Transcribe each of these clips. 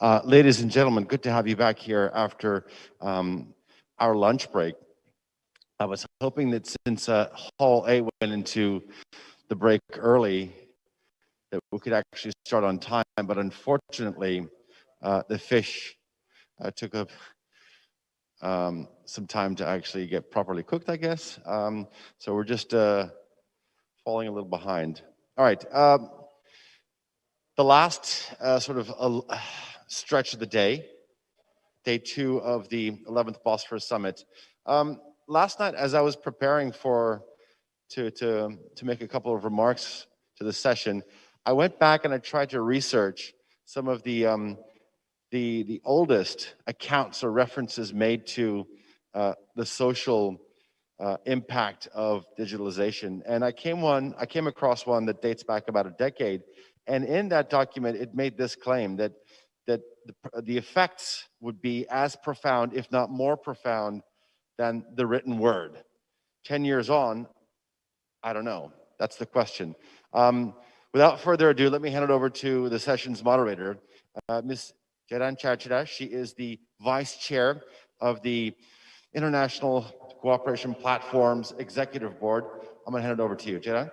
Ladies and gentlemen, good to have you back here after our lunch break. I was hoping that since Hall A went into the break early, that we could actually start on time, but unfortunately, the fish took up some time to actually get properly cooked, I guess. So we're just falling a little behind. All right. The last sort of stretch of the day 2 of the 11th Bosphorus Summit. Last night, as I was preparing to make a couple of remarks to the session, I went back and I tried to research some of the oldest accounts or references made to the social impact of digitalization, and I came across one that dates back about a decade, and in that document, it made this claim that the effects would be as profound, if not more profound, than the written word. 10 years on, I don't know. That's the question. Without further ado, let me hand it over to the session's moderator, Ms. Ceylan Çerçiler. She is the Vice Chair of the International Cooperation Platform's Executive Board. I'm going to hand it over to you, Ceylan.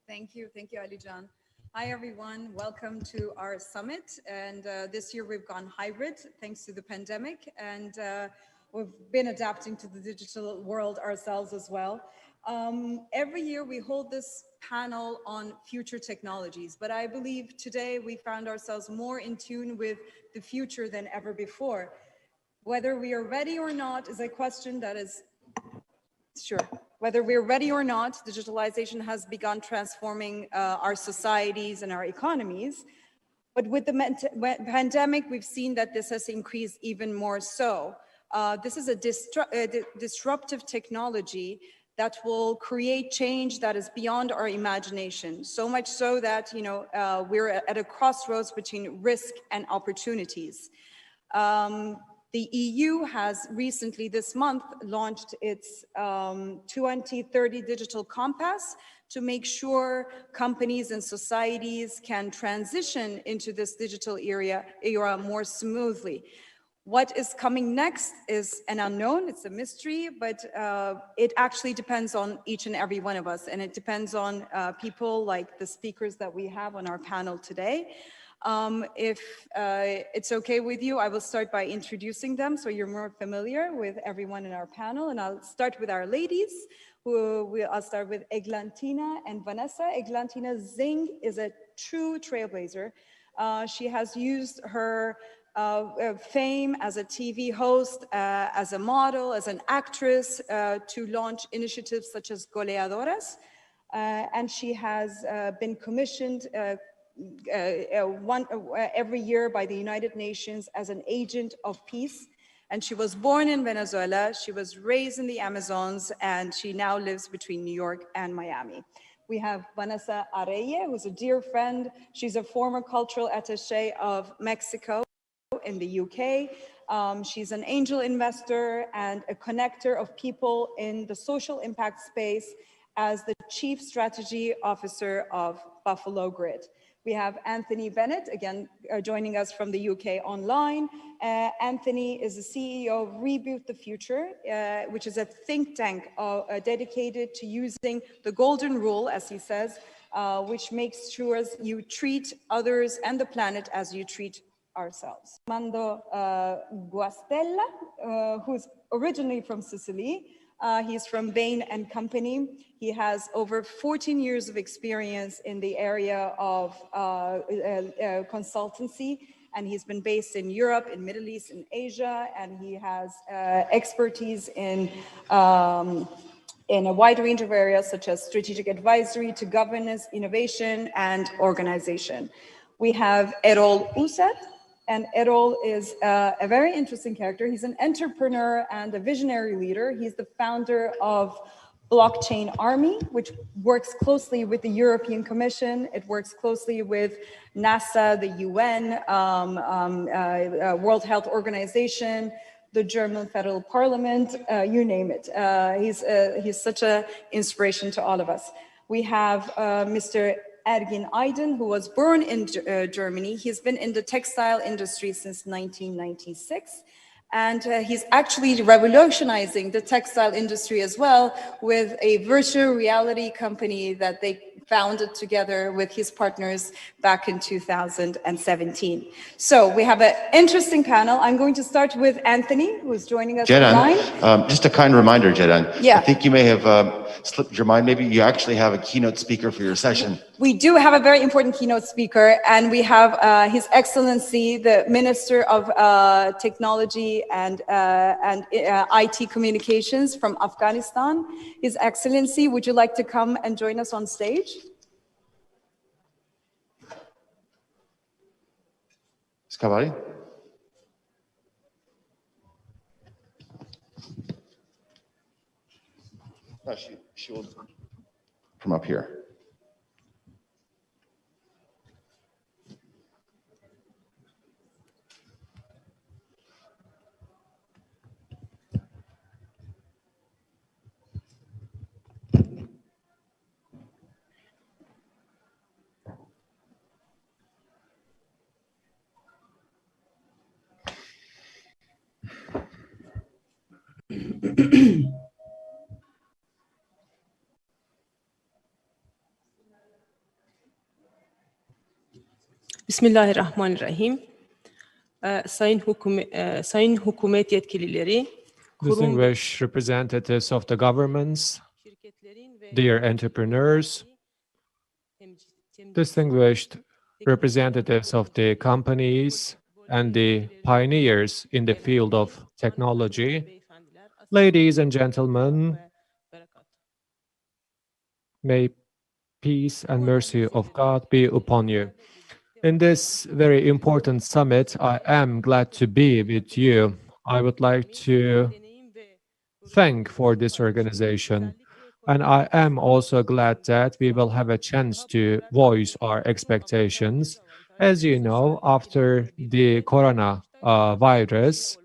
Thank you, Alican. Hi everyone, welcome to our summit. And this year we've gone hybrid thanks to the pandemic, and we've been adapting to the digital world ourselves as well. Every year we hold this panel on future technologies, but I believe today we found ourselves more in tune with the future than ever before. Whether we are ready or not is a question that is sure. Whether we're ready or not, digitalization has begun transforming our societies and our economies. But with the pandemic, we've seen that this has increased even more so. This is a disruptive technology that will create change that is beyond our imagination. So much so that, we're at a crossroads between risk and opportunities. The EU has recently this month launched its 2030 Digital Compass to make sure companies and societies can transition into this digital era more smoothly. What is coming next is an unknown, it's a mystery, but it actually depends on each and every one of us, and it depends on people like the speakers that we have on our panel today. If it's okay with you, I will start by introducing them so you're more familiar with everyone in our panel, and I'll start with our ladies. I'll start with Eglantina and Vanessa. Eglantina Zing is a true trailblazer. She has used her fame as a TV host, as a model, as an actress, to launch initiatives such as Goleadoras, and she has been commissioned every year by the United Nations as an agent of peace. And she was born in Venezuela, she was raised in the Amazons, and she now lives between New York and Miami. We have Vanessa Areye, who's a dear friend. She's a former cultural attaché of Mexico in the UK. She's an angel investor and a connector of people in the social impact space as the Chief Strategy Officer of Buffalo Grid. We have Anthony Bennett, again, joining us from the UK online. Anthony is the CEO of Reboot the Future, which is a think tank dedicated to using the golden rule, as he says, which makes sure you treat others and the planet as you treat ourselves. Armando Guastella, who's originally from Sicily. He's from Bain & Company. He has over 14 years of experience in the area of consultancy, and he's been based in Europe, in Middle East, and Asia, and he has expertise in a wide range of areas such as strategic advisory to governance, innovation, and organization. We have Erol Uzet. And Erol is a very interesting character. He's an entrepreneur and a visionary leader. He's the founder of Blockchain Army, which works closely with the European Commission. It works closely with NASA, the UN, World Health Organization, the German Federal Parliament, you name it. He's such an inspiration to all of us. We have Mr. Ergin AYDIN, who was born in Germany. He's been in the textile industry since 1996. And he's actually revolutionizing the textile industry as well with a virtual reality company that they founded together with his partners back in 2017. So we have an interesting panel. I'm going to start with Anthony, who's joining us online. Just a kind reminder, Jedan. Yeah. I think you may have slipped your mind. Maybe you actually have a keynote speaker for your session. We do have a very important keynote speaker, and we have His Excellency, the Minister of Technology and IT Communications from Afghanistan. His Excellency, would you like to come and join us on stage? Skabari? No, she will from up here. Bismillahirrahmanirrahim. Sayın hükümet yetkilileri, distinguished representatives of the governments, dear entrepreneurs, distinguished representatives of the companies and the pioneers in the field of technology, ladies and gentlemen, may peace and mercy of God be upon you. In this very important summit, I am glad to be with you. I would like to thank for this organization. And I am also glad that we will have a chance to voice our expectations. As you know, after the coronavirus,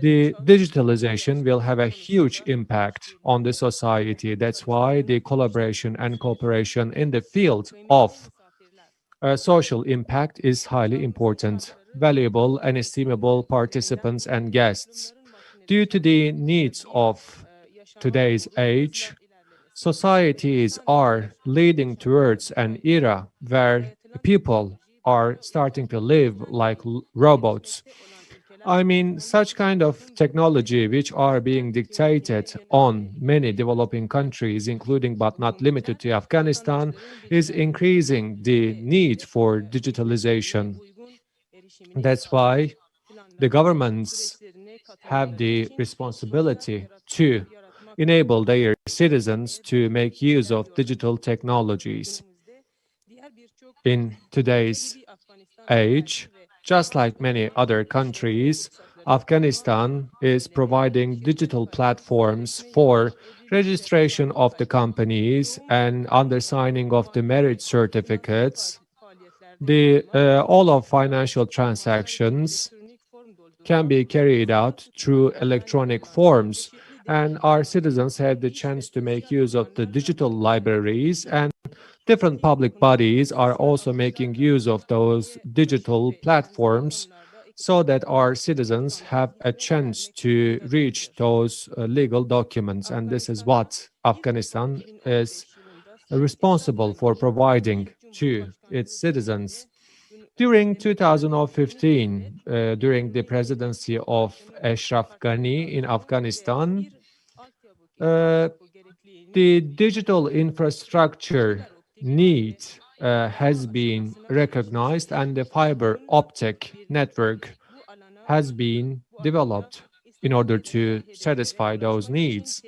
the digitalization will have a huge impact on the society. That's why the collaboration and cooperation in the field of social impact is highly important. Valuable and estimable participants and guests. Due to the needs of today's age, societies are leading towards an era where people are starting to live like robots. I mean, such kind of technology which are being dictated on many developing countries, including but not limited to Afghanistan, is increasing the need for digitalization. That's why the governments have the responsibility to enable their citizens to make use of digital technologies. In today's age, just like many other countries, Afghanistan is providing digital platforms for registration of the companies and undersigning of the marriage certificates. All of financial transactions can be carried out through electronic forms, and our citizens had the chance to make use of the digital libraries, and different public bodies are also making use of those digital platforms so that our citizens have a chance to reach those legal documents. And this is what Afghanistan is responsible for providing to its citizens. During 2015, during the presidency of Ashraf Ghani in Afghanistan, the digital infrastructure need has been recognized, and the fiber optic network has been developed in order to satisfy those needs.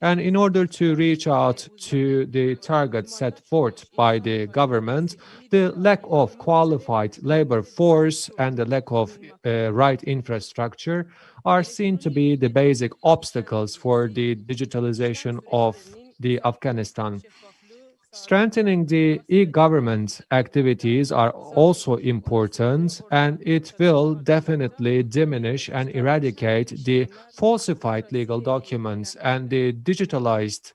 And in order to reach out to the target set forth by the government, the lack of qualified labor force and the lack of right infrastructure are seen to be the basic obstacles for the digitalization of the Afghanistan. Strengthening the e-government activities are also important, and it will definitely diminish and eradicate the falsified legal documents and the digitalized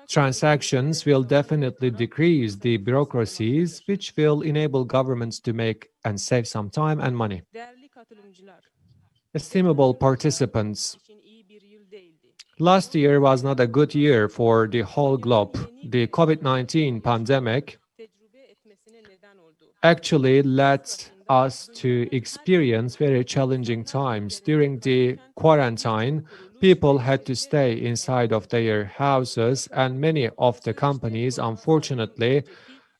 transactions will definitely decrease the bureaucracies, which will enable governments to make and save some time and money. Değerli katılımcılar, Estimable participants, için iyi bir yıl değildi. last year was not a good year for the whole globe. The COVID-19 pandemic Tecrübe etmesine neden oldu. actually led us to experience very challenging times. During the quarantine, people had to stay inside of their houses, and many of the companies, unfortunately,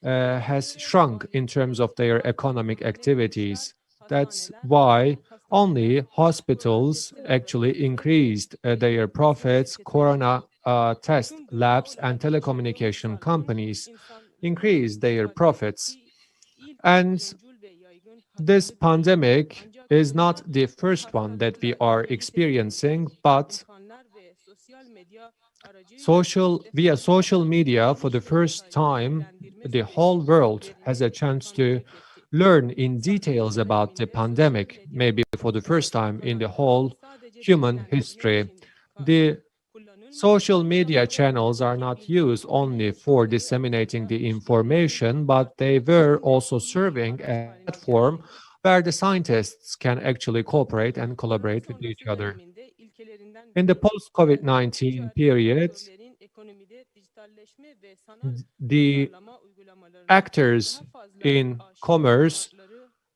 has shrunk in terms of their economic activities. That's why only hospitals actually increased their profits. Corona test labs and telecommunication companies increased their profits. And this pandemic is not the first one that we are experiencing, but via social media, for the first time, the whole world has a chance to learn in details about the pandemic, maybe for the first time in the whole human history. The social media channels are not used only for disseminating the information, but they were also serving a platform where the scientists can actually cooperate and collaborate with each other. In the post-COVID-19 period, the actors in commerce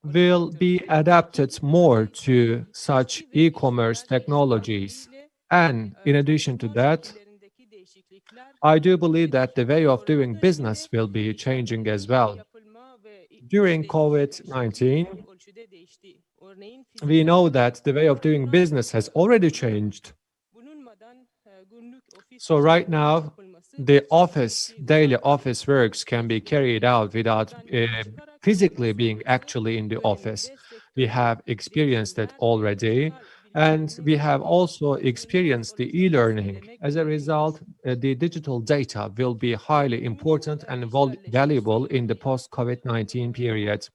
will be adapted more to such e-commerce technologies. And in addition to that, I do believe that the way of doing business will be changing as well. During COVID-19, we know that the way of doing business has already changed. So right now, the daily office works can be carried out without physically being actually in the office. We have experienced it already, and we have also experienced the e-learning. As a result, the digital data will be highly important and valuable in the post-COVID-19 period.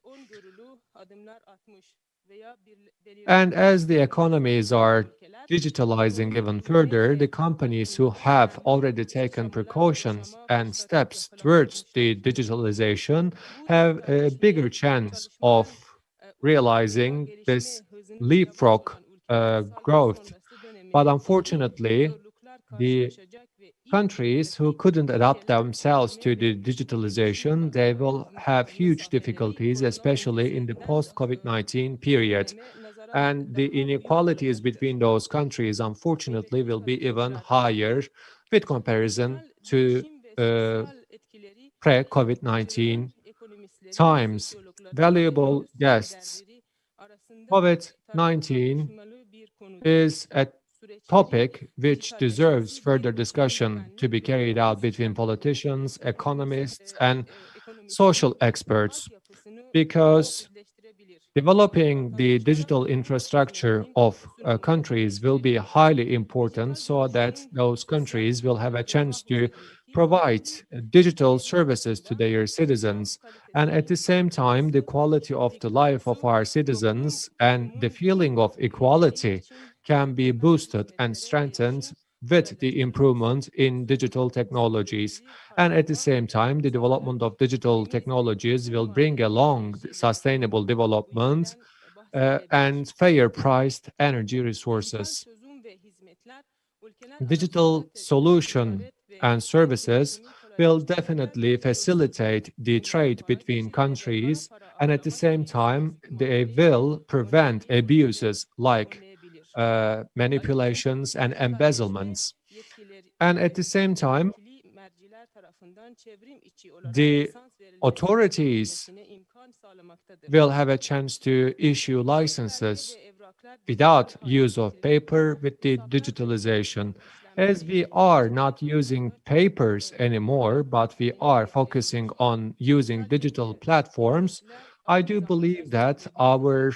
And as the economies are digitalizing even further, the companies who have already taken precautions and steps towards the digitalization have a bigger chance of realizing this leapfrog growth. But unfortunately, the countries who couldn't adapt themselves to the digitalization, they will have huge difficulties, especially in the post-COVID-19 period. And the inequalities between those countries, unfortunately, will be even higher with comparison to pre-COVID-19 times. Valuable guests, COVID-19 is a topic which deserves further discussion to be carried out between politicians, economists, and social experts, because developing the digital infrastructure of countries will be highly important so that those countries will have a chance to provide digital services to their citizens. And at the same time, the quality of the life of our citizens and the feeling of equality can be boosted and strengthened with the improvement in digital technologies. And at the same time, the development of digital technologies will bring along sustainable development and fair-priced energy resources. Digital solution and services will definitely facilitate the trade between countries, and at the same time, they will prevent abuses like manipulations and embezzlements. And at the same time, the authorities will have a chance to issue licenses without use of paper with the digitalization. As we are not using papers anymore, but we are focusing on using digital platforms, I do believe that our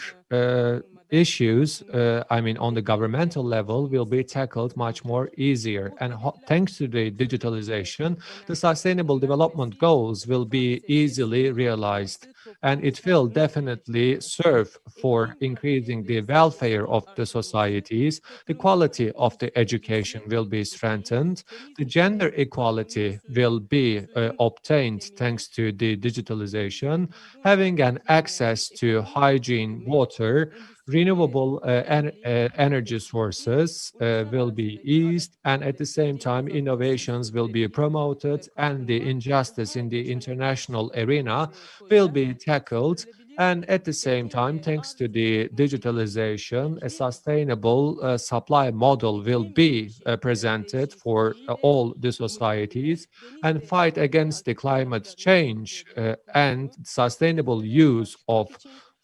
issues, on the governmental level, will be tackled much more easier. And thanks to the digitalization, the sustainable development goals will be easily realized. and it will definitely serve for increasing the welfare of the societies. The quality of the education will be strengthened. The gender equality will be obtained thanks to the digitalization. Having an access to hygiene water, renewable energy sources will be eased, and at the same time innovations will be promoted, and the injustice in the international arena will be tackled. And at the same time, thanks to the digitalization, a sustainable supply model will be presented for all the societies, and fight against the climate change and sustainable use of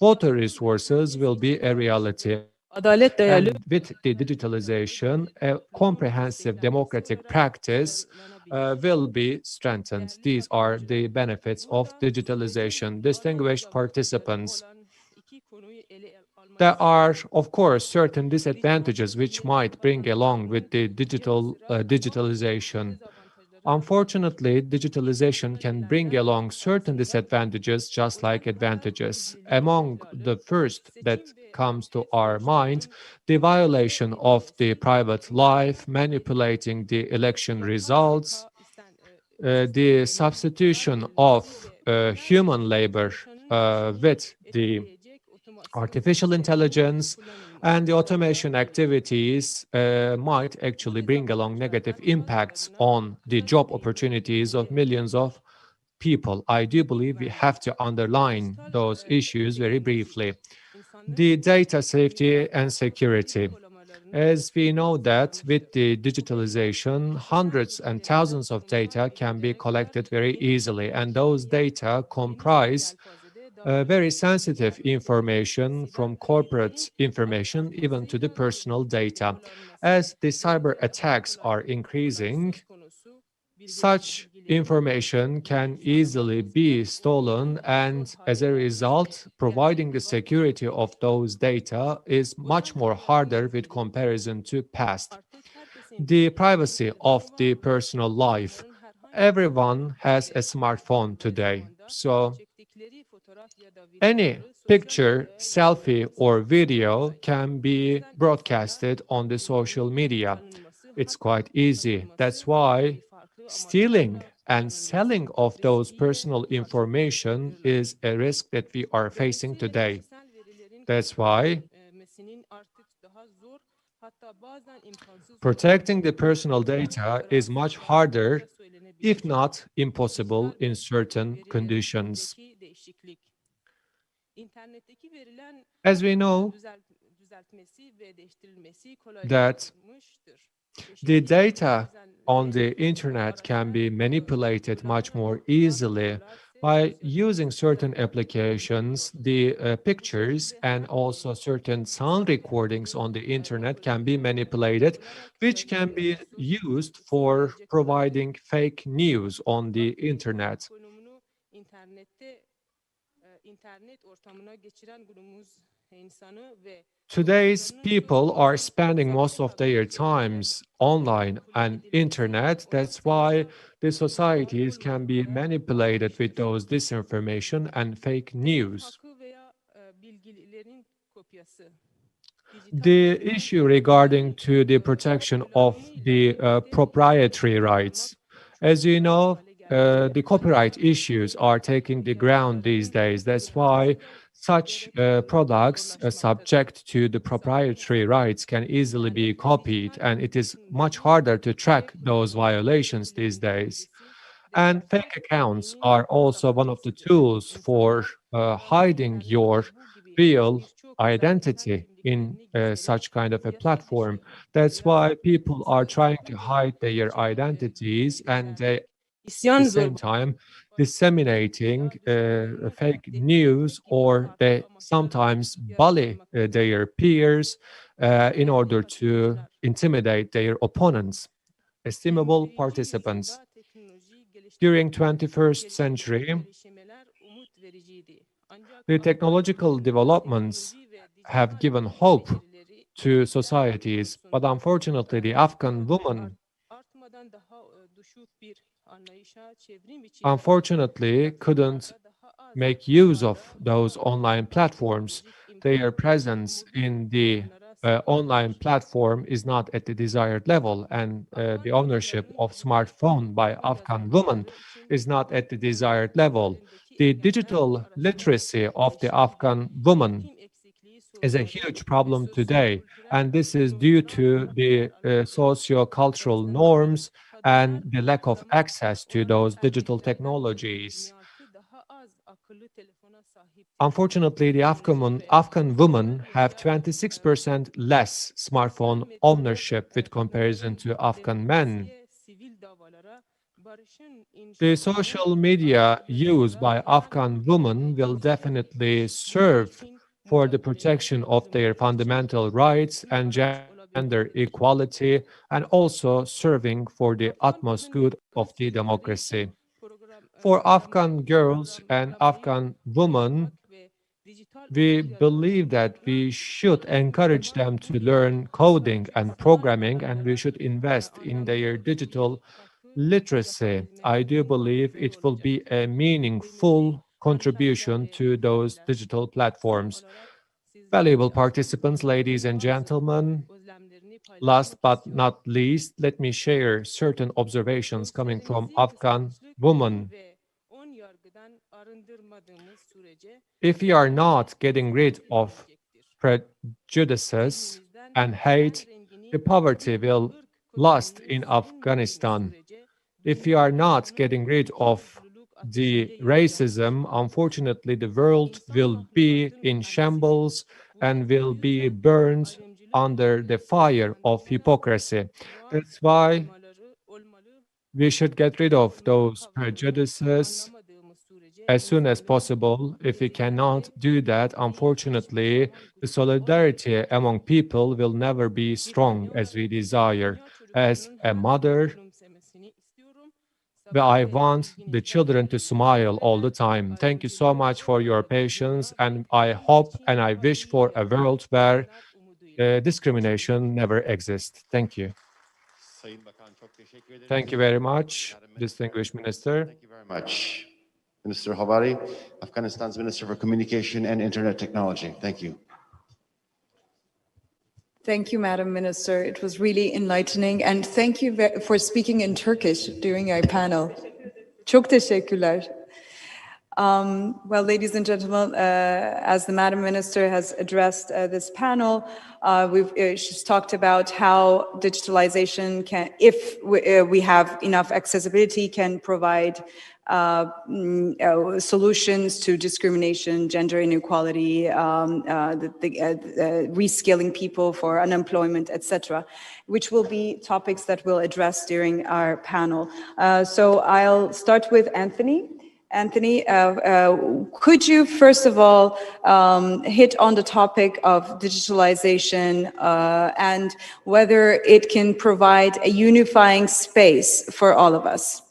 water resources will be a reality. Adalet değerli And with the digitalization, a comprehensive democratic practice will be strengthened. These are the benefits of digitalization. Distinguished participants, there are, of course, certain disadvantages which might bring along with the digitalization. Unfortunately, digitalization can bring along certain disadvantages just like advantages. Among the first that comes to our mind, the violation of the private life, manipulating the election results, the substitution of human labor with the artificial intelligence, and the automation activities might actually bring along negative impacts on the job opportunities of millions of people. I do believe we have to underline those issues very briefly. The data safety and security. As we know that with the digitalization, hundreds and thousands of data can be collected very easily, and those data comprise very sensitive information, from corporate information even to the personal data. As the cyber attacks are increasing, such information can easily be stolen, and as a result, providing the security of those data is much more harder with comparison to past. The privacy of the personal life. Everyone has a smartphone today, so any picture, selfie, or video can be broadcasted on the social media. It's quite easy. That's why stealing and selling of those personal information is a risk that we are facing today. That's why protecting the personal data is much harder, if not impossible, in certain conditions. As we know that the data on the internet can be manipulated much more easily by using certain applications. The pictures and also certain sound recordings on the internet can be manipulated, which can be used for providing fake news on the internet. Today's people are spending most of their times online and internet. That's why the societies can be manipulated with those disinformation and fake news. The issue regarding to the protection of the proprietary rights. As you know, the copyright issues are taking the ground these days. That's why such products subject to the proprietary rights can easily be copied, and it is much harder to track those violations these days. And fake accounts are also one of the tools for hiding your real identity in such kind of a platform. That's why people are trying to hide their identities, and they at the same time disseminating fake news, or they sometimes bully their peers in order to intimidate their opponents. Estimable participants, during 21st century, the technological developments have given hope to societies, but unfortunately the Afghan woman couldn't make use of those online platforms. Their presence in the online platform is not at the desired level, and the ownership of smartphone by Afghan women is not at the desired level. The digital literacy of the Afghan woman is a huge problem today, and this is due to the socio-cultural norms and the lack of access to those digital technologies. Unfortunately, the Afghan women have 26% less smartphone ownership with comparison to Afghan men. The social media used by Afghan women will definitely serve for the protection of their fundamental rights and gender equality, and also serving for the utmost good of the democracy. For Afghan girls and Afghan women, we believe that we should encourage them to learn coding and programming, and we should invest in their digital literacy. I do believe it will be a meaningful contribution to those digital platforms. Valuable participants, ladies and gentlemen, last but not least, let me share certain observations coming from Afghan women. If we are not getting rid of prejudices and hate, the poverty will last in Afghanistan. If we are not getting rid of the racism, unfortunately, the world will be in shambles and will be burned under the fire of hypocrisy. That's why we should get rid of those prejudices as soon as possible. If we cannot do that, unfortunately, the solidarity among people will never be strong as we desire. As a mother, I want the children to smile all the time. Thank you so much for your patience, and I hope and I wish for a world where discrimination never exists. Thank you. Thank you very much, distinguished minister. Thank you very much. Minister Havari, Afghanistan's Minister for Communication and Internet Technology. Thank you. Thank you, Madam Minister. It was really enlightening, and thank you for speaking in Turkish during our panel. Çok teşekkürler. Well, ladies and gentlemen, as the Madam Minister has addressed this panel, she's talked about how digitalization can, if we have enough accessibility, can provide solutions to discrimination, gender inequality, reskilling people for unemployment, etc., which will be topics that we'll address during our panel. So I'll start with Anthony. Anthony, could you first of all hit on the topic of digitalization and whether it can provide a unifying space for all of us?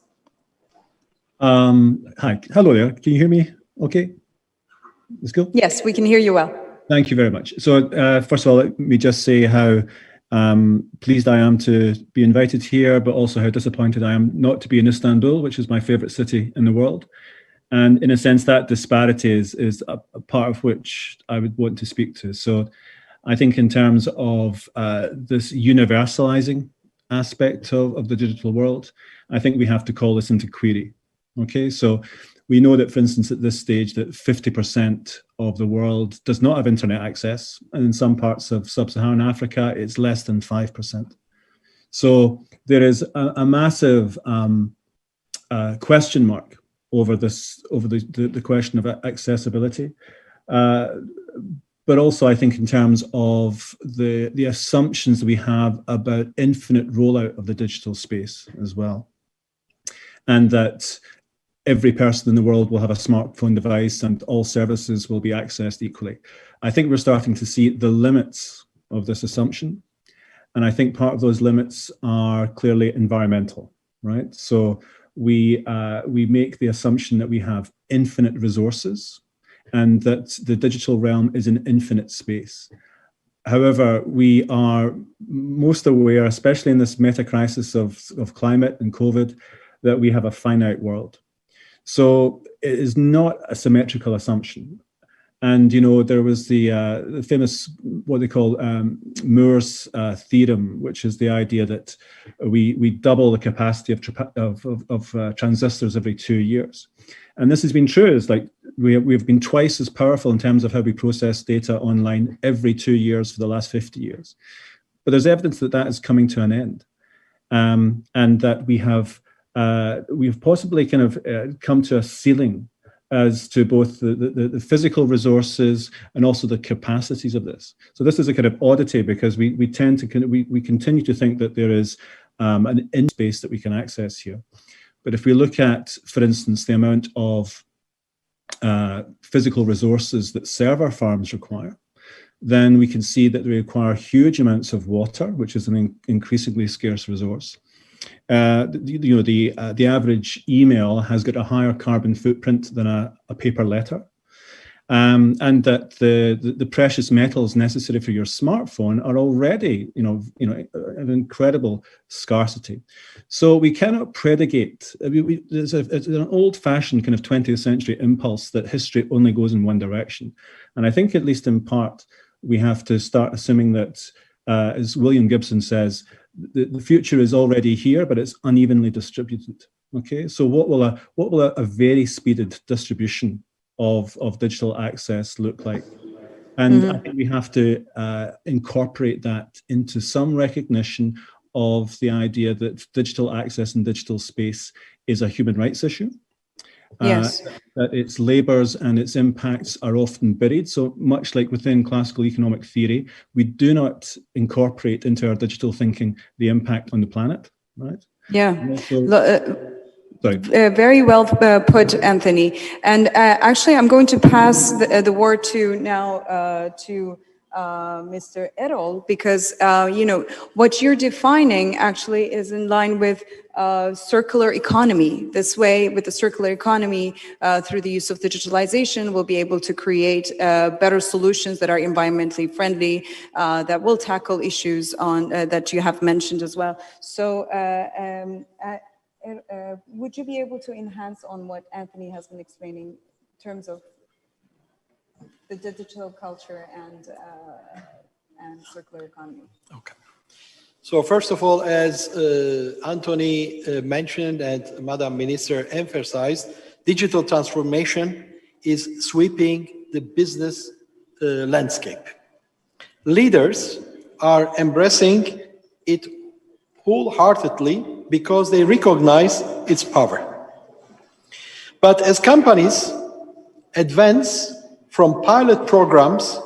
Hi, hello there. Can you hear me? Okay, let's go. Yes, we can hear you well. Thank you very much. So first of all, let me just say how pleased I am to be invited here, but also how disappointed I am not to be in Istanbul, which is my favorite city in the world. And in a sense, that disparity is a part of which I would want to speak to. So I think in terms of this universalizing aspect of the digital world, I think we have to call this into query. Okay, so we know that, for instance, at this stage, that 50% of the world does not have internet access. And in some parts of sub-Saharan Africa, it's less than 5%. So there is a massive question mark over the question of accessibility. But also, I think in terms of the assumptions that we have about infinite rollout of the digital space as well. And that every person in the world will have a smartphone device and all services will be accessed equally. I think we're starting to see the limits of this assumption. And I think part of those limits are clearly environmental, right? So we make the assumption that we have infinite resources and that the digital realm is an infinite space. However, we are most aware, especially in this meta crisis of climate and COVID, that we have a finite world. So it is not a symmetrical assumption. And, you know, there was the famous, what they call Moore's theorem, which is the idea that we double the capacity of transistors every 2 years. And this has been true. It's like we've been twice as powerful in terms of how we process data online every 2 years for the last 50 years. But there's evidence that that is coming to an end, and that we've possibly kind of come to a ceiling as to both the physical resources and also the capacities of this. So this is a kind of oddity, because we tend to we continue to think that there is an in space that we can access here. But if we look at, for instance, the amount of physical resources that server farms require, then we can see that they require huge amounts of water, which is an increasingly scarce resource. The average email has got a higher carbon footprint than a paper letter, and that the precious metals necessary for your smartphone are already, an incredible scarcity. So we cannot predicate. It's an old-fashioned kind of 20th century impulse that history only goes in one direction, and I think, at least in part, we have to start assuming that, as William Gibson says, the future is already here, but it's unevenly distributed. Okay, so what will a very speeded distribution of digital access look like? And I think we have to incorporate that into some recognition of the idea that digital access and digital space is a human rights issue. Yes. That its labors and its impacts are often buried. So much like within classical economic theory, we do not incorporate into our digital thinking the impact on the planet, right? Yeah. Sorry. Very well put, Anthony. And actually, I'm going to pass the word to Mr. Errol, because what you're defining actually is in line with circular economy. This way, with the circular economy, through the use of digitalization, we'll be able to create better solutions that are environmentally friendly, that will tackle issues that you have mentioned as well. So would you be able to enhance on what Anthony has been explaining in terms of the digital culture and circular economy? Okay. So first of all, as Anthony mentioned and Madam Minister emphasized, digital transformation is sweeping the business landscape. Leaders are embracing it wholeheartedly because they recognize its power. But as companies advance from pilot programs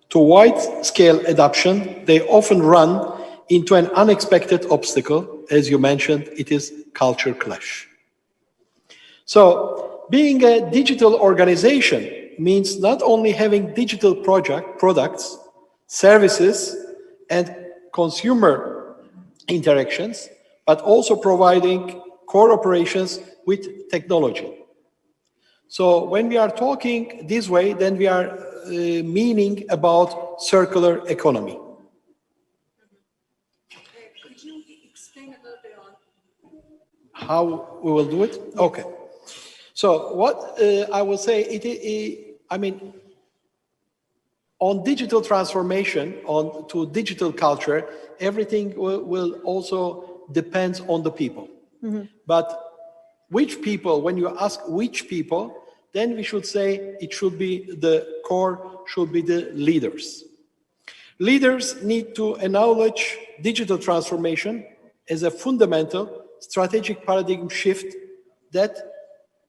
to wide-scale adoption, they often run into an unexpected obstacle. As you mentioned, it is culture clash. So being a digital organization means not only having digital products, services, and consumer interactions, but also providing core operations with technology. So when we are talking this way, then we are meaning about circular economy. Could you explain a little bit on how we will do it? Okay. So what I will say, on digital transformation, to digital culture, everything will also depend on the people. Mm-hmm. But which people, when you ask which people, then we should say it should be the core, should be the leaders. Leaders need to acknowledge digital transformation as a fundamental strategic paradigm shift that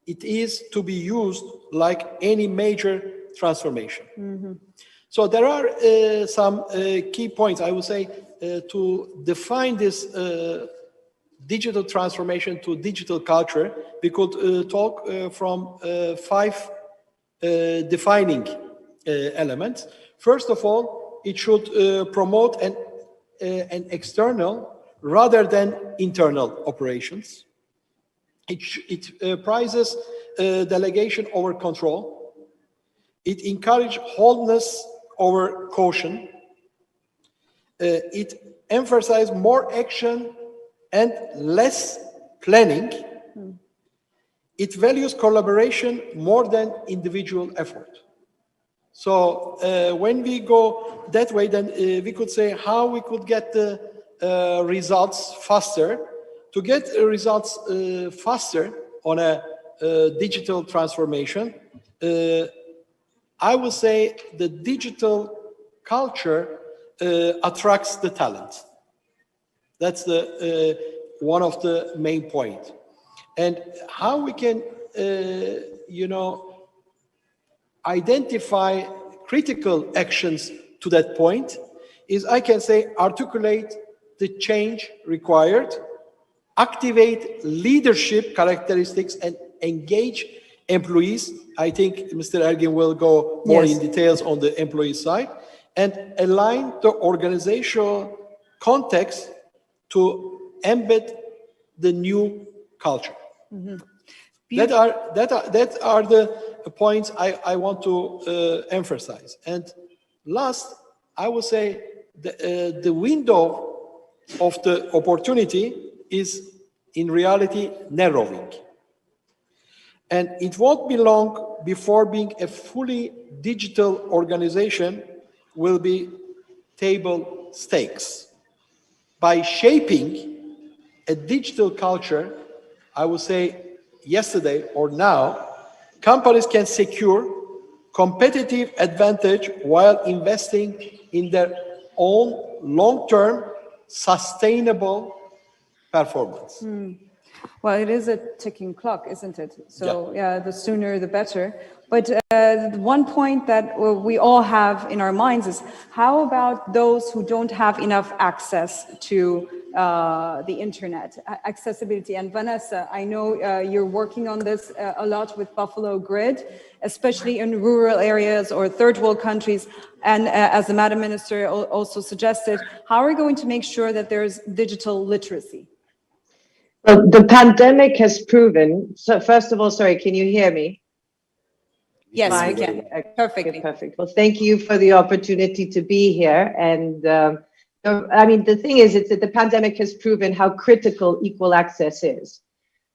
it is to be used like any major transformation. Mm-hmm. So there are some key points, I would say, to define this digital transformation to digital culture. We could talk from 5 defining elements. First of all, it should promote an external rather than internal operations. It prizes delegation over control. It encourages wholeness over caution. It emphasizes more action and less planning. it values collaboration more than individual effort. So when we go that way, then we could say how we could get the results faster. To get results faster on a digital transformation, I would say the digital culture attracts the talent. That's the one of the main points. And how we can, identify critical actions to that point is, I can say, articulate the change required, activate leadership characteristics, and engage employees. I think Mr. Ergin will go more in details on the employee side, and align the organizational context to embed the new culture. Mm-hmm. That are the points I want to emphasize. And last, I would say the window of the opportunity is in reality narrowing. And it won't be long before being a fully digital organization will be table stakes. By shaping a digital culture, I would say yesterday or now, companies can secure competitive advantage while investing in their own long-term sustainable performance. Well, it is a ticking clock, isn't it? So yeah, the sooner the better. But one point that we all have in our minds is, how about those who don't have enough access to the internet, accessibility? And Vanessa, I know you're working on this a lot with Buffalo Grid, especially in rural areas or third world countries. And as the Madam Minister also suggested, how are we going to make sure that there's digital literacy? Well, the pandemic has proven, so first of all, sorry, can you hear me? Yes, we can. Perfectly. Okay, perfect. Well, thank you for the opportunity to be here. And I mean, the thing is, it's that the pandemic has proven how critical equal access is,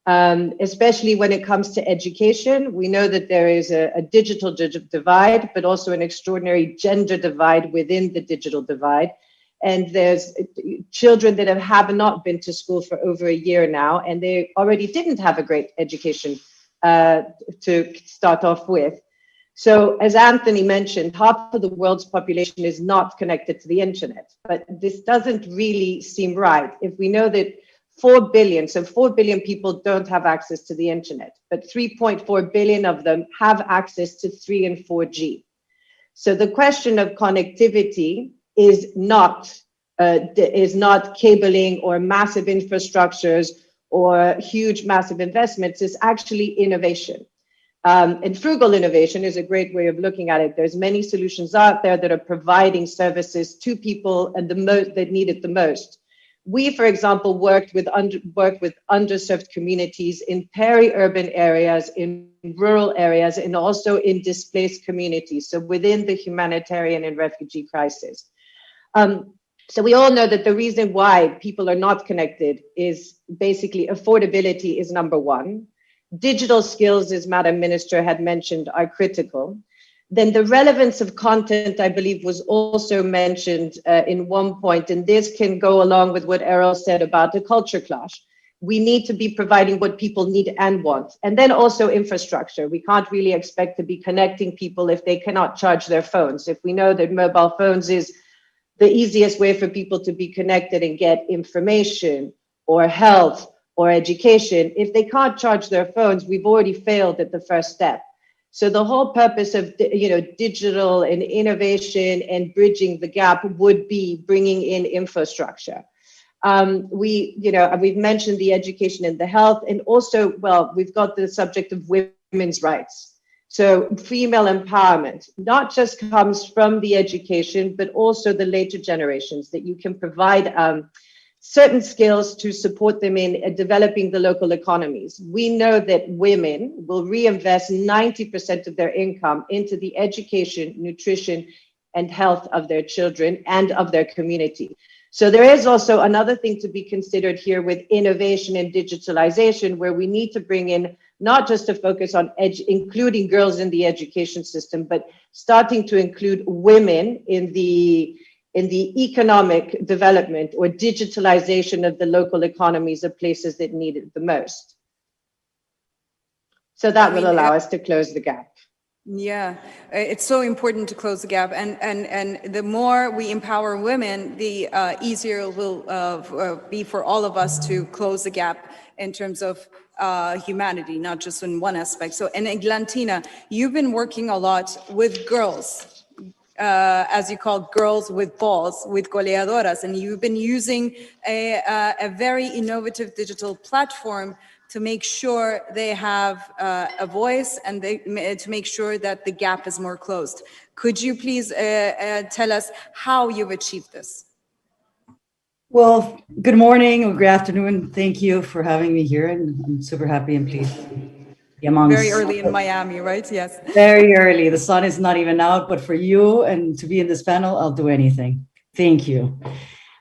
especially when it comes to education. We know that there is a digital divide, but also an extraordinary gender divide within the digital divide. And there's children that have not been to school for over a year now, and they already didn't have a great education to start off with. So as Anthony mentioned, half of the world's population is not connected to the internet, but this doesn't really seem right. If we know that 4 billion people don't have access to the internet, but 3.4 billion of them have access to 3 and 4G. So the question of connectivity is not cabling or massive infrastructures or huge massive investments. It's actually innovation. And frugal innovation is a great way of looking at it. There's many solutions out there that are providing services to people and that need it the most. We, for example, work with underserved communities in peri-urban areas, in rural areas, and also in displaced communities, so within the humanitarian and refugee crisis. So we all know that the reason why people are not connected is basically affordability is number one. Digital skills, as Madam Minister had mentioned, are critical. Then the relevance of content, I believe, was also mentioned in one point, and this can go along with what Errol said about the culture clash. We need to be providing what people need and want. And then also infrastructure. We can't really expect to be connecting people if they cannot charge their phones. If we know that mobile phones is the easiest way for people to be connected and get information or health or education, if they can't charge their phones, we've already failed at the first step. So the whole purpose of digital and innovation and bridging the gap would be bringing in infrastructure. We've mentioned the education and the health, and also, well, we've got the subject of women's rights. So female empowerment not just comes from the education, but also the later generations, that you can provide certain skills to support them in developing the local economies. We know that women will reinvest 90% of their income into the education, nutrition, and health of their children and of their community. So there is also another thing to be considered here with innovation and digitalization, where we need to bring in not just to focus on including girls in the education system, but starting to include women in the economic development or digitalization of the local economies of places that need it the most. So that will allow us to close the gap. Yeah, it's so important to close the gap, and the more we empower women, the easier it will be for all of us to close the gap in terms of humanity, not just in one aspect. So, and Eglantina, you've been working a lot with girls, as you call girls with balls, with goleadoras, and you've been using a very innovative digital platform to make sure they have a voice and to make sure that the gap is more closed. Could you please tell us how you've achieved this? Well, good morning or good afternoon. Thank you for having me here, and I'm super happy and pleased to be amongst. Very early in Miami, right? Yes. Very early. The sun is not even out, but for you and to be in this panel, I'll do anything. Thank you.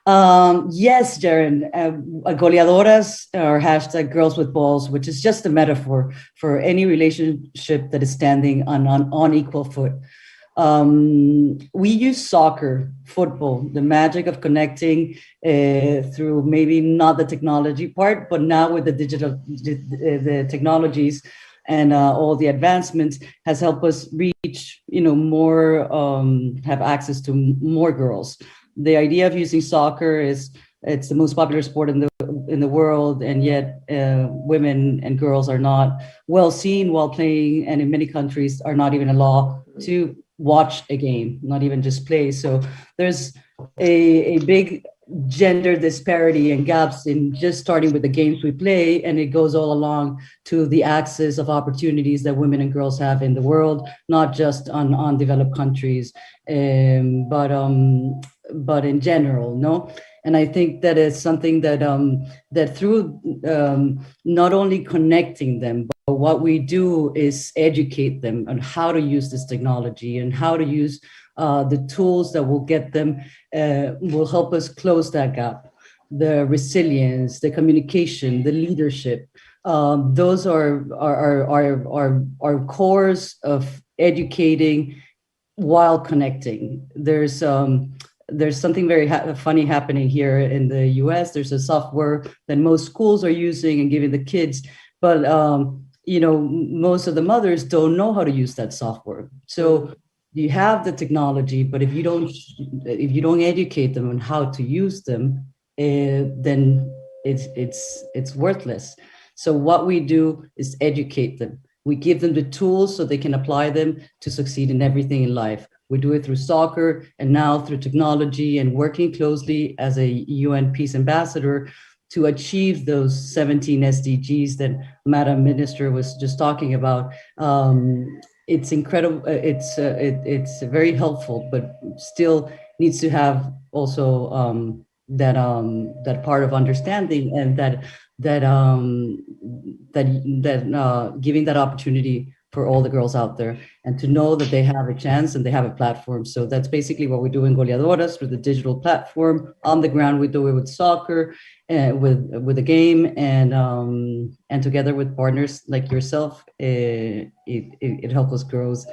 Yes, Jaren, goleadoras or hashtag girls with balls, which is just a metaphor for any relationship that is standing on equal foot. We use soccer, football, the magic of connecting through maybe not the technology part, but now with the the technologies and all the advancements has helped us reach, more, have access to more girls. The idea of using soccer is it's the most popular sport in the world, and yet women and girls are not well seen while playing, and in many countries are not even allowed to watch a game, not even just play. So there's a big gender disparity and gaps in just starting with the games we play, and it goes all along to the access of opportunities that women and girls have in the world, not just on developed countries, but in general, no? And I think that is something that that through not only connecting them, but what we do is educate them on how to use this technology and how to use the tools that will get them, will help us close that gap. The resilience, the communication, the leadership, those are cores of educating while connecting. There's something very funny happening here in the US. There's a software that most schools are using and giving the kids, but most of the mothers don't know how to use that software. So you have the technology, but if you don't educate them on how to use them, then it's worthless. So what we do is educate them. We give them the tools so they can apply them to succeed in everything in life. We do it through soccer and now through technology and working closely as a UN Peace Ambassador to achieve those 17 SDGs that Madam Minister was just talking about. It's incredible. It's very helpful, but still needs to have also that part of understanding and that giving that opportunity for all the girls out there and to know that they have a chance and they have a platform. So that's basically what we do in Goleadoras through the digital platform. On the ground, we do it with soccer, with the game, and together with partners like yourself, it helps us girls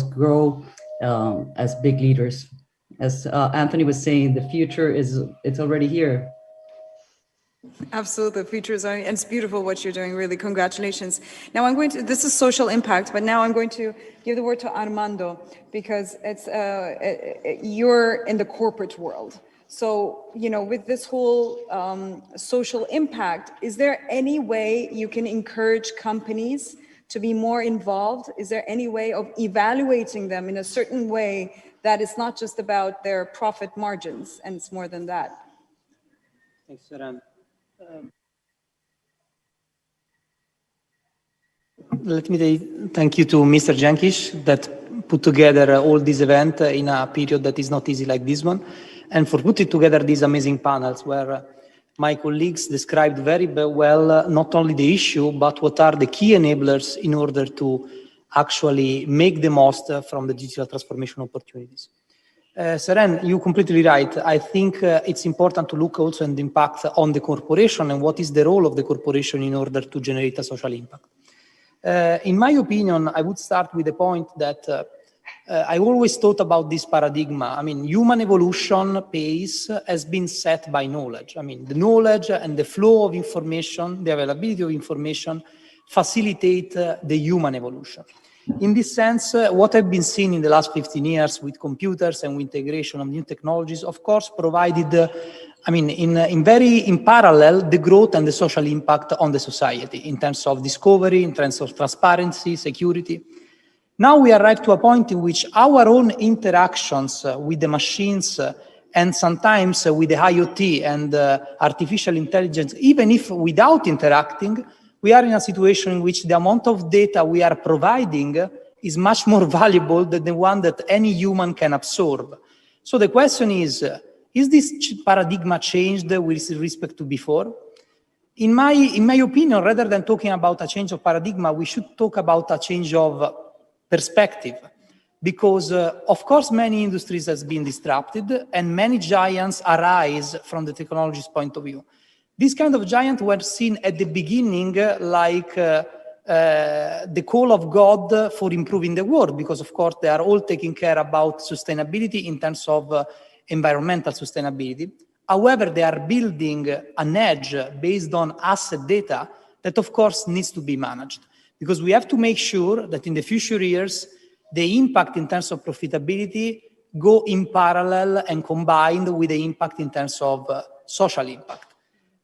grow as big leaders. As Anthony was saying, the future it's already here. Absolutely, the future is, and it's beautiful what you're doing, really, congratulations. Now this is social impact, but now I'm going to give the word to Armando, because it's, you're in the corporate world. So, with this whole social impact, is there any way you can encourage companies to be more involved? Is there any way of evaluating them in a certain way that it's not just about their profit margins, and it's more than that? Thanks, Saran. Let me say thank you to Mr. Jankic that put together all this event in a period that is not easy like this one, and for putting together these amazing panels where my colleagues described very well not only the issue, but what are the key enablers in order to actually make the most from the digital transformation opportunities. Seren, you're completely right. I think it's important to look also at the impact on the corporation and what is the role of the corporation in order to generate a social impact. In my opinion, I would start with the point that I always thought about this paradigm. I mean, human evolution pace has been set by knowledge. I mean, the knowledge and the flow of information, the availability of information facilitate the human evolution. In this sense, what I've been seeing in the last 15 years with computers and with integration of new technologies, of course, provided, in parallel, the growth and the social impact on the society in terms of discovery, in terms of transparency, security. Now we arrive to a point in which our own interactions with the machines and sometimes with the IoT and artificial intelligence, even if without interacting, we are in a situation in which the amount of data we are providing is much more valuable than the one that any human can absorb. So the question is this paradigm changed with respect to before? In my opinion, rather than talking about a change of paradigm, we should talk about a change of perspective. Because, of course, many industries has been disrupted and many giants arise from the technology's point of view. These kind of giants were seen at the beginning like the call of God for improving the world, because of course they are all taking care about sustainability in terms of environmental sustainability. However, they are building an edge based on asset data that of course needs to be managed, because we have to make sure that in the future years, the impact in terms of profitability go in parallel and combined with the impact in terms of social impact.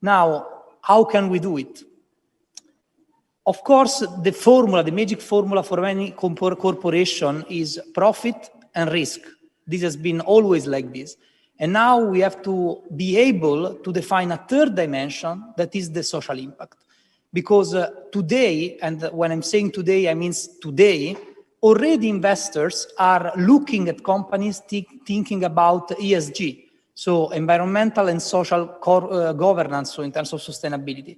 Now, how can we do it? Of course, the magic formula for any corporation is profit and risk. This has been always like this. And now we have to be able to define a third dimension that is the social impact. Because today, and when I'm saying today, I mean today, already investors are looking at companies thinking about ESG. So environmental and social governance, so in terms of sustainability.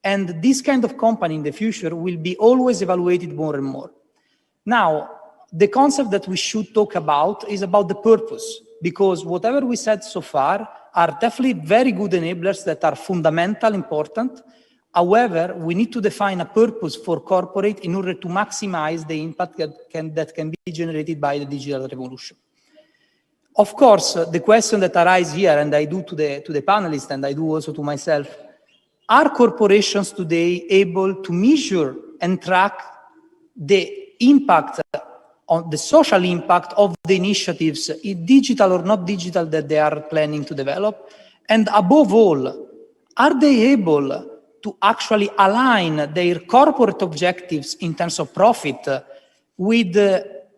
And this kind of company in the future will be always evaluated more and more. Now, the concept that we should talk about is about the purpose, because whatever we said so far are definitely very good enablers that are fundamental, important. However, we need to define a purpose for corporate in order to maximize the impact that can be generated by the digital revolution. Of course, the question that arises here, and I do to the panelists, and I do also to myself, are corporations today able to measure and track the impact on the social impact of the initiatives, digital or not digital, that they are planning to develop? And above all, are they able to actually align their corporate objectives in terms of profit with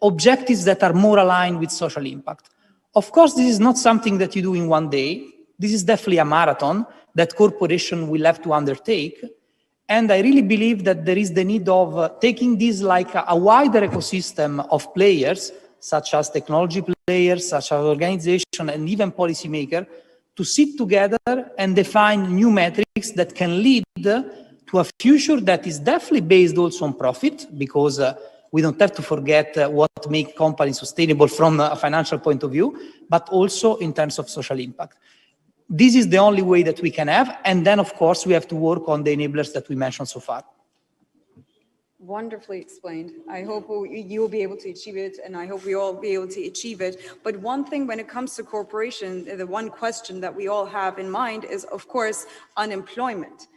objectives that are more aligned with social impact? Of course, this is not something that you do in one day. This is definitely a marathon that corporation will have to undertake. And I really believe that there is the need of taking this like a wider ecosystem of players, such as technology players, such as organization, and even policymakers, to sit together and define new metrics that can lead to a future that is definitely based also on profit, because we don't have to forget what makes companies sustainable from a financial point of view, but also in terms of social impact. This is the only way that we can have. And then, of course, we have to work on the enablers that we mentioned so far. Wonderfully explained. I hope you will be able to achieve it, and I hope we all be able to achieve it. But one thing when it comes to corporation, the one question that we all have in mind is, of course, unemployment.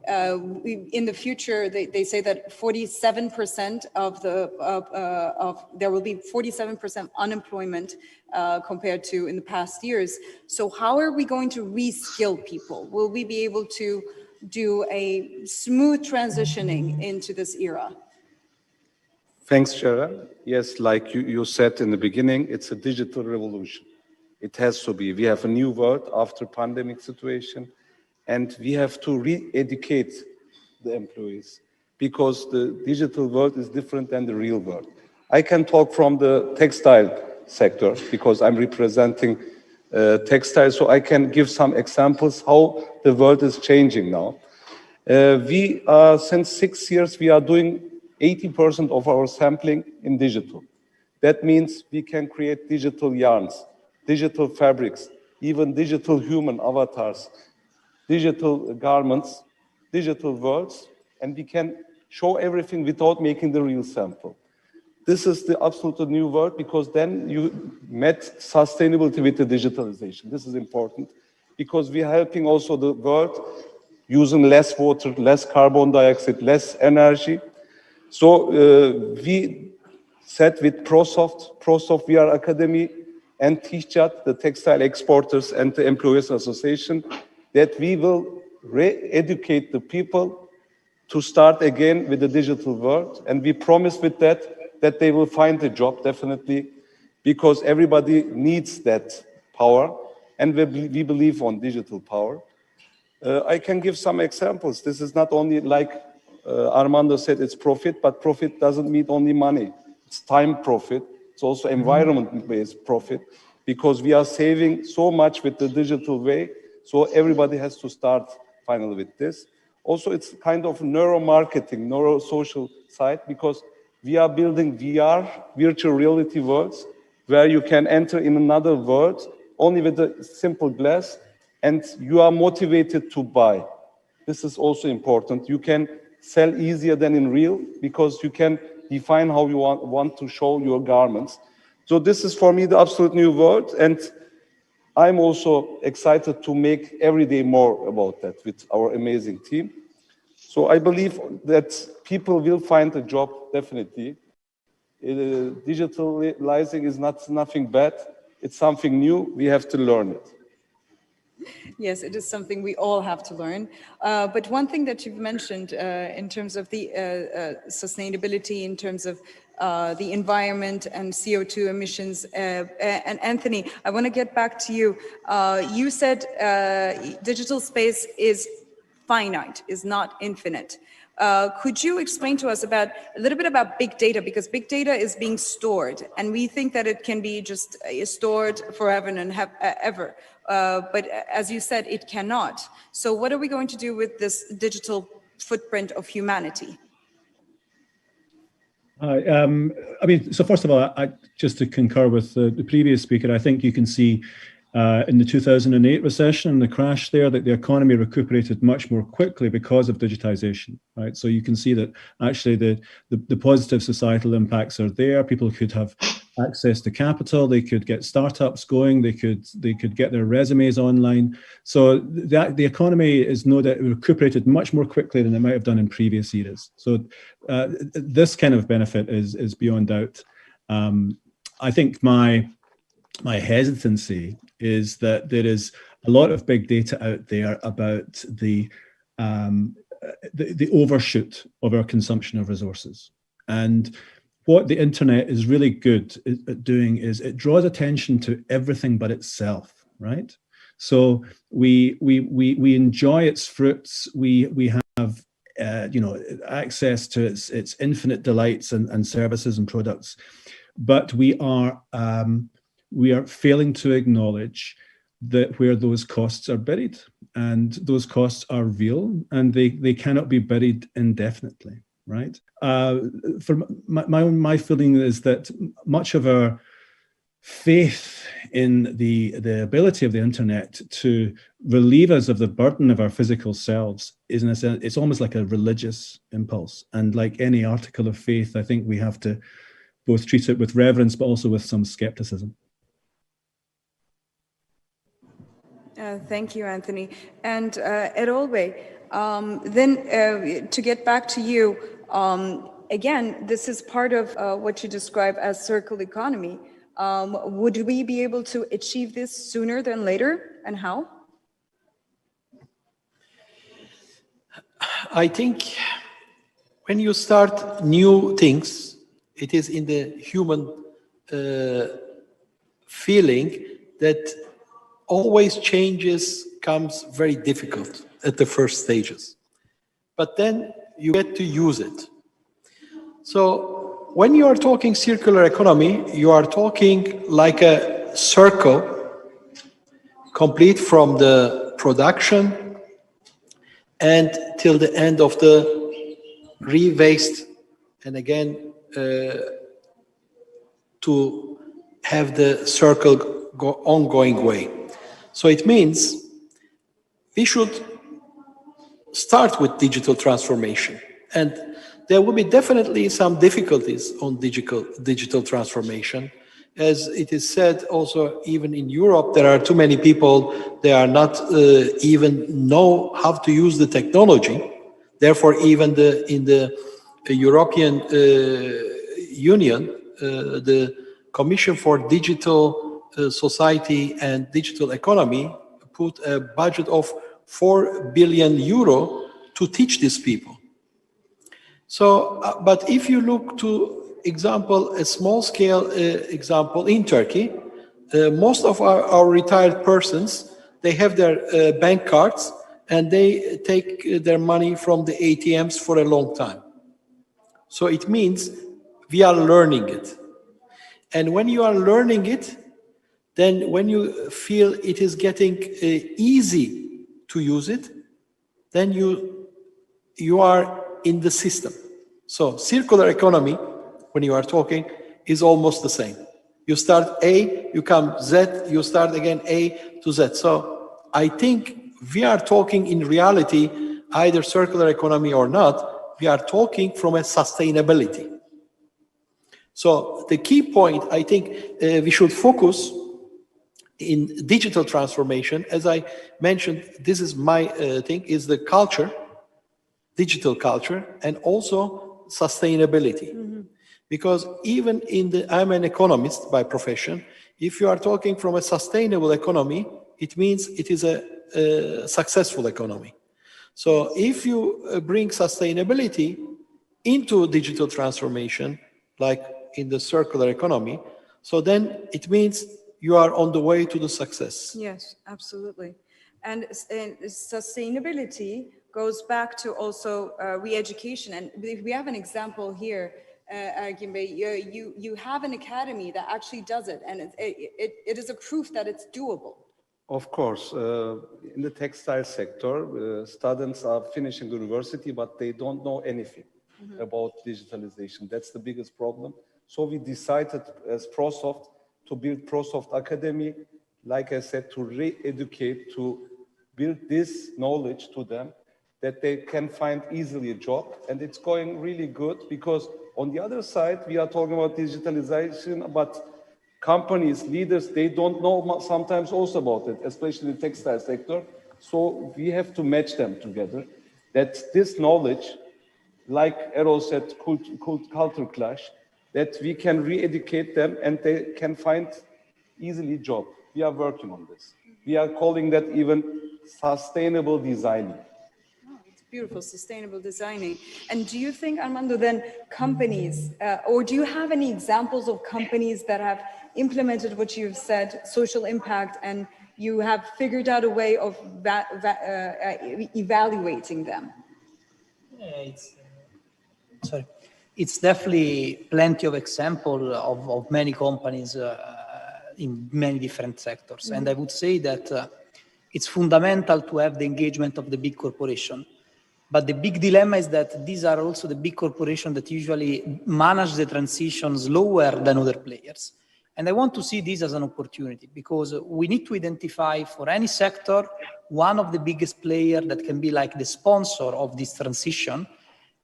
In the future, they say that 47% there will be 47% unemployment compared to in the past years. So how are we going to reskill people? Will we be able to do a smooth transitioning into this era? Thanks, Sharon. Yes, like you said in the beginning, it's a digital revolution. It has to be. We have a new world after pandemic situation, and we have to re-educate the employees, because the digital world is different than the real world. I can talk from the textile sector because I'm representing textile, so I can give some examples how the world is changing now. Since 6 years, we are doing 80% of our sampling in digital. That means we can create digital yarns, digital fabrics, even digital human avatars, digital garments, digital worlds, and we can show everything without making the real sample. This is the absolute new world, because then you met sustainability with the digitalization. This is important because we are helping also the world using less water, less carbon dioxide, less energy. So we said with ProSoft, VR Academy, and Tihcad, the textile exporters and the employers association, that we will re-educate the people to start again with the digital world. And we promise with that they will find a job, definitely, because everybody needs that power, and we believe on digital power. I can give some examples. This is not only like Armando said, it's profit, but profit doesn't mean only money. It's time profit. It's also environment-based profit, because we are saving so much with the digital way. So everybody has to start finally with this. Also, it's kind of neuromarketing, neuro-social side, because we are building VR, virtual reality worlds, where you can enter in another world only with a simple glass, and you are motivated to buy. This is also important. You can sell easier than in real, because you can define how you want to show your garments. So this is for me the absolute new world, and I'm also excited to make every day more about that with our amazing team. So I believe that people will find a job, definitely. Digitalizing is nothing bad. It's something new. We have to learn it. Yes, it is something we all have to learn. But one thing that you've mentioned in terms of the sustainability, in terms of the environment and CO2 emissions, and Anthony, I want to get back to you. You said digital space is finite, is not infinite. Could you explain to us a little bit about big data? Because big data is being stored, and we think that it can be just stored forever and ever. But as you said, it cannot. So what are we going to do with this digital footprint of humanity? I mean, so first of all, just to concur with the previous speaker, I think you can see in the 2008 recession and the crash there that the economy recuperated much more quickly because of digitization, right? So you can see that actually the positive societal impacts are there. People could have access to capital, they could get startups going, they could get their resumes online. So the economy is no doubt recuperated much more quickly than it might have done in previous eras. So this kind of benefit is beyond doubt. I think my hesitancy is that there is a lot of big data out there about the overshoot of our consumption of resources. And what the internet is really good at doing is it draws attention to everything but itself, right? So we enjoy its fruits. We have access to its infinite delights and services and products, but we are failing to acknowledge that where those costs are buried, and those costs are real, and they cannot be buried indefinitely, right? For my feeling is that much of our faith in the ability of the internet to relieve us of the burden of our physical selves is, in a sense, it's almost like a religious impulse. And like any article of faith, I think we have to both treat it with reverence, but also with some skepticism. Thank you, Anthony. And Erol, then to get back to you, again, this is part of what you describe as circular economy. Would we be able to achieve this sooner than later, and how? I think when you start new things, it is in the human feeling that always changes comes very difficult at the first stages, but then you get to use it. So when you are talking circular economy, you are talking like a circle, complete from the production and till the end of the re-waste, and again to to have the circle go ongoing way. So it means we should start with digital transformation. And there will be definitely some difficulties on digital transformation. As it is said also, even in Europe, there are too many people, they are not even know how to use the technology. Therefore, even in the European Union, the Commission for Digital Society and Digital Economy put a budget of 4 billion euro to teach these people. So, but if you look to example, a small scale example in Turkey, most of our retired persons, they have their bank cards and they take their money from the ATMs for a long time. So it means we are learning it. And when you are learning it, then when you feel it is getting easy to use it, then you are in the system. So circular economy, when you are talking, is almost the same. You start A, you come Z, you start again A to Z. So I think we are talking in reality, either circular economy or not, we are talking from a sustainability. So the key point, I think we should focus in digital transformation. As I mentioned, this is my thing, is the culture, digital culture, and also sustainability. Mm-hmm. Because even I'm an economist by profession, if you are talking from a sustainable economy, it means it is a successful economy. So if you bring sustainability into digital transformation, like in the circular economy, so then it means you are on the way to the success. Yes, absolutely. And sustainability goes back to also re-education. And we have an example here, Ergin Bey, you have an academy that actually does it, and it is a proof that it's doable. Of course, in the textile sector, students are finishing university, but they don't know anything about digitalization. That's the biggest problem. So we decided as ProSoft to build ProSoft Academy, like I said, to re-educate, to build this knowledge to them that they can find easily a job. And it's going really good because on the other side, we are talking about digitalization, but companies, leaders, they don't know sometimes also about it, especially the textile sector. So we have to match them together. That this knowledge, like Errol said, culture clash, that we can re-educate them and they can find easily job. We are working on this. We are calling that even sustainable designing. Oh, it's beautiful, sustainable designing. And do you think, Armando, then companies, or do you have any examples of companies that have implemented what you've said, social impact, and you have figured out a way of evaluating them? It's definitely plenty of examples of many companies in many different sectors. And I would say that it's fundamental to have the engagement of the big corporation. But the big dilemma is that these are also the big corporations that usually manage the transition slower than other players. And I want to see this as an opportunity because we need to identify for any sector one of the biggest players that can be like the sponsor of this transition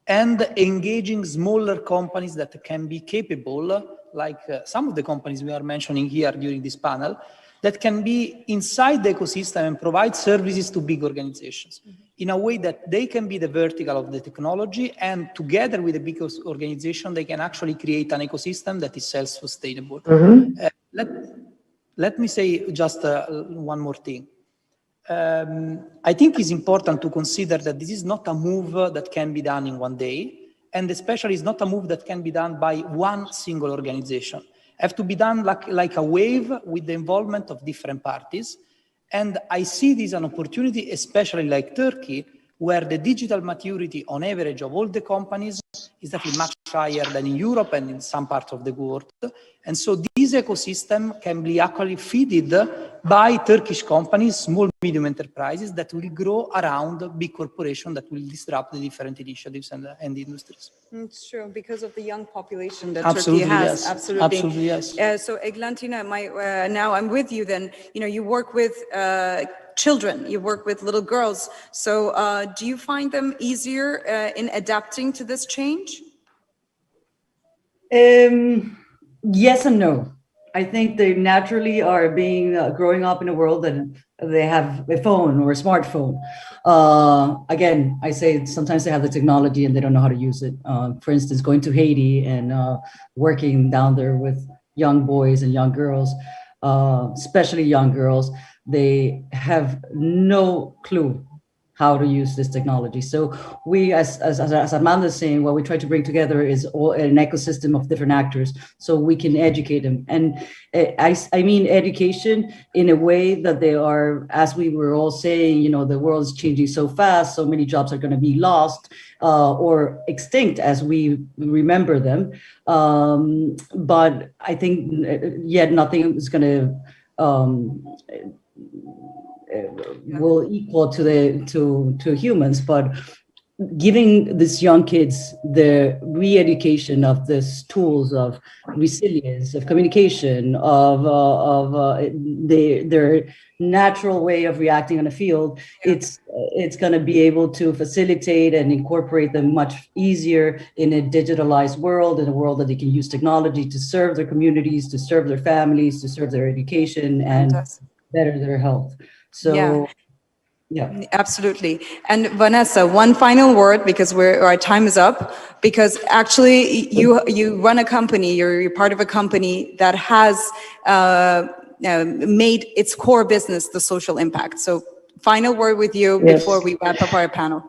and engaging smaller companies that can be capable, like some of the companies we are mentioning here during this panel, that can be inside the ecosystem and provide services to big organizations in a way that they can be the vertical of the technology, and together with the big organization, they can actually create an ecosystem that is self-sustainable. Let me say just one more thing. I think it's important to consider that this is not a move that can be done in one day, and especially it's not a move that can be done by one single organization. Have to be done like a wave with the involvement of different parties. And I see this as an opportunity, especially like Turkey, where the digital maturity on average of all the companies is actually much higher than in Europe and in some parts of the world. And so this ecosystem can be actually fed by Turkish companies, small, medium enterprises that will grow around big corporations that will disrupt the different initiatives and industries. It's true, because of the young population that Absolutely, Turkey has. yes. Absolutely. Absolutely, yes. So Eglantina, now I'm with you then. You work with children, you work with little girls. So do you find them easier in adapting to this change? Yes and no. I think they naturally are growing up in a world that they have a phone or a smartphone. Again, I say sometimes they have the technology and they don't know how to use it. For instance, going to Haiti and working down there with young boys and young girls, especially young girls, they have no clue how to use this technology. So we, as Amanda's saying, what we try to bring together is an ecosystem of different actors so we can educate them. And I mean education in a way that they are, as we were all saying, the world is changing so fast, so many jobs are going to be lost or extinct as we remember them. But I think yet nothing is going to will equal to humans, but giving these young kids the re-education of these tools of resilience, of communication, of their natural way of reacting on a field, it's going to be able to facilitate and incorporate them much easier in a digitalized world, in a world that they can use technology to serve their communities, to serve their families, to serve their education, and better their health. So, yeah, absolutely. And Vanessa, one final word, because our time is up. Because actually, you run a company. You're part of a company that has made its core business the social impact. So, final word with you before we wrap up our panel.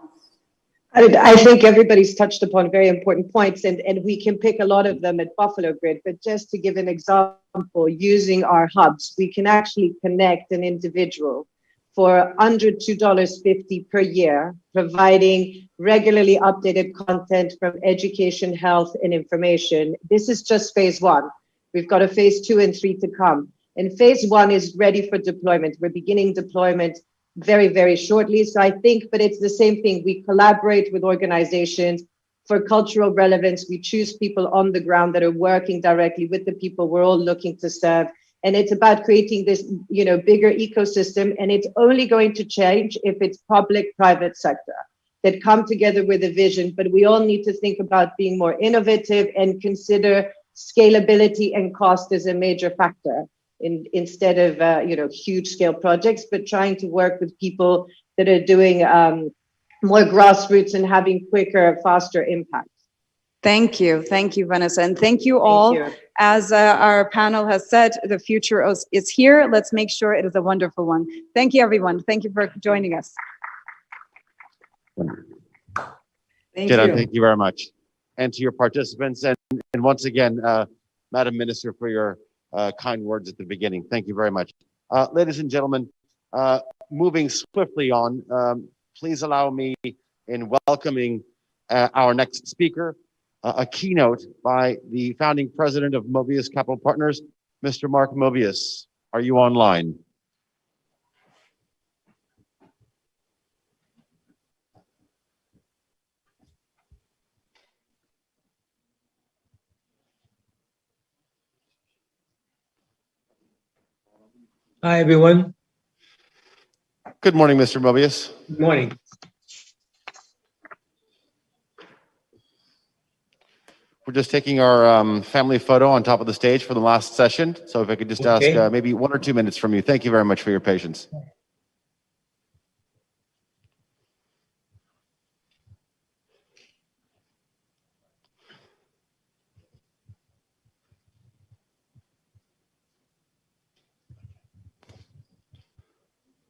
I think everybody's touched upon very important points, and we can pick a lot of them at Buffalo Grid. But just to give an example, using our hubs, we can actually connect an individual for under $2.50 per year, providing regularly updated content from education, health, and information. This is just phase one. We've got a phase 2 and 3 to come. And phase 1 is ready for deployment. We're beginning deployment very, very shortly. So I think, but it's the same thing. We collaborate with organizations for cultural relevance. We choose people on the ground that are working directly with the people we're all looking to serve. And it's about creating this, bigger ecosystem. And it's only going to change if it's public-private sector that come together with a vision. But we all need to think about being more innovative and consider scalability and cost as a major factor instead of, huge scale projects, but trying to work with people that are doing more grassroots and having quicker, faster impact. Thank you, Vanessa, and thank you all. Thank you. As our panel has said, the future is here. Let's make sure it is a wonderful one. Thank you, everyone. Thank you for joining us. Thank you very much. And to your participants, and once again, Madam Minister, for your kind words at the beginning. Thank you very much. Ladies and gentlemen, moving swiftly on, please allow me in welcoming our next speaker, a keynote by the founding president of Mobius Capital Partners, Mr. Mark Mobius. Are you online? Hi, everyone. Good morning, Mr. Mobius. Good morning. We're just taking our family photo on top of the stage for the last session. So if I could just ask maybe 1 or 2 minutes from you. Thank you very much for your patience.